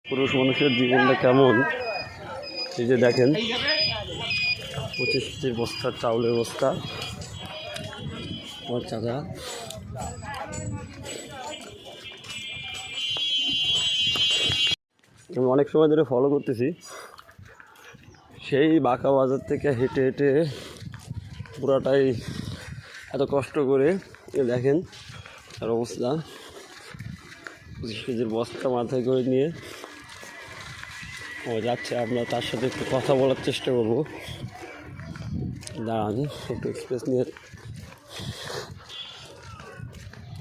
পুরুষ মানুষের জীবনটা কেমন, এই যে দেখেন 25 কেজির বস্তা, চাউলের বস্তা। আমার চাচা আমি অনেক সময় ধরে ফলো করতেছি, সেই বাঁকা বাজার থেকে হেঁটে হেঁটে পুরাটাই এত কষ্ট করে দেখেন তার অবস্থা। 25 কেজির বস্তা মাথায় করে নিয়ে ও যাচ্ছে। আমরা তার সাথে একটু কথা বলার চেষ্টা করবো। দাঁড়ান, একটু এক্সপ্রেস নিয়ে।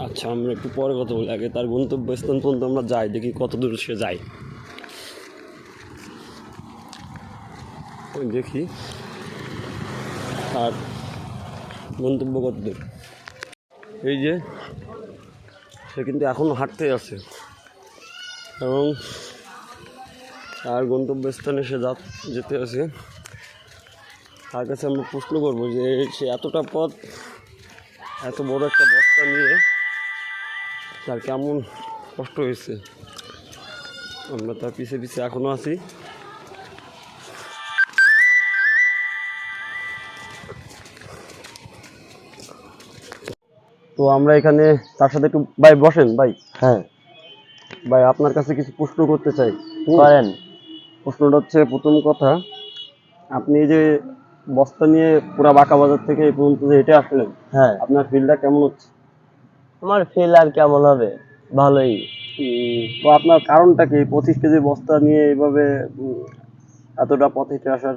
আচ্ছা, আমরা একটু পরে কথা বলি, আগে তার গন্তব্যস্থান পর্যন্ত আমরা যাই, দেখি কত দূর সে যায়। দেখি আর গন্তব্য কত দূর। এই যে সে কিন্তু এখনও হাঁটতে আছে এবং তার গন্তব্যস্থানে সে যেতে আছে। তার কাছে আমরা প্রশ্ন করবো যে সে এতটা পথ এত বড় একটা বস্তা নিয়ে তার কেমন কষ্ট হয়েছে। আমরা তার পিছে পিছে এখনও আছি। তো আমরা এখানে তার সাথে একটু ভাই বসেন। ভাই, হ্যাঁ ভাই আপনার কাছে কিছু প্রশ্ন করতে চাই। করেন। প্রশ্নটা হচ্ছে, প্রথম কথা, আপনি এই যে বস্তা নিয়ে পুরা বাঁকা বাজার থেকে এই পর্যন্ত যে হেঁটে আসলেন, হ্যাঁ, আপনার ফিলটা কেমন হচ্ছে? আমার ফিল আর কেমন হবে, ভালোই। তো আপনার কারণটা কি 25 কেজি বস্তা নিয়ে এইভাবে এতটা পথ হেঁটে আসার?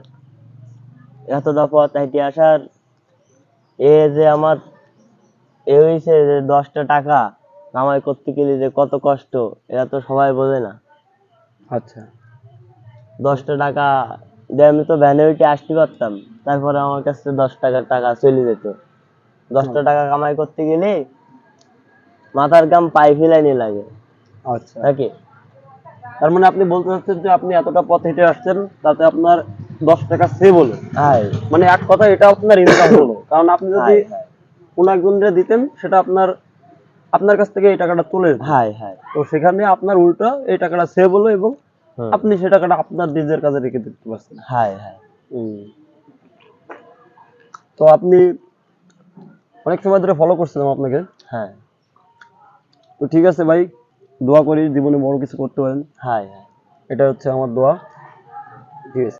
এতটা পথ হেঁটে আসার এ যে আমার এ হয়েছে যে 10টা টাকা কামাই করতে গেলে যে কত কষ্ট, এটা তো সবাই বোঝে না। আচ্ছা, 10টা টাকা দিয়ে আমি তো ভ্যানে উঠে আসতে পারতাম, তারপরে আমার কাছে 10 টাকা চলে যেত। 10টা টাকা কামাই করতে গেলে মাথার গাম পায়ে ফেলাইনি লাগে আচ্ছা। নাকি? তার মানে আপনি বলতে চাচ্ছেন যে আপনি এতটা পথ হেঁটে আসছেন, তাতে আপনার 10 টাকা সেভ হলো। হাই মানে এক কথা, এটা আপনার ইনকাম হলো। কারণ আপনি যদি হাই হাই কোনো একজনকে দিতেন, সেটা আপনার আপনার কাছ থেকে এই টাকাটা তুলে যেত। হাই হাই তো সেখানে আপনার উল্টা এই টাকাটা সেভ হলো এবং হুম, আপনি সে টাকাটা আপনার নিজের কাজে রেখে দিতে পারছেন। হাই হাই তো আপনি অনেক সময় ধরে ফলো করছিলাম আপনাকে। হ্যাঁ, তো ঠিক আছে ভাই, দোয়া করি জীবনে বড় কিছু করতে পারেন। High high. এটা হচ্ছে আমার দোয়া। ঠিক আছে।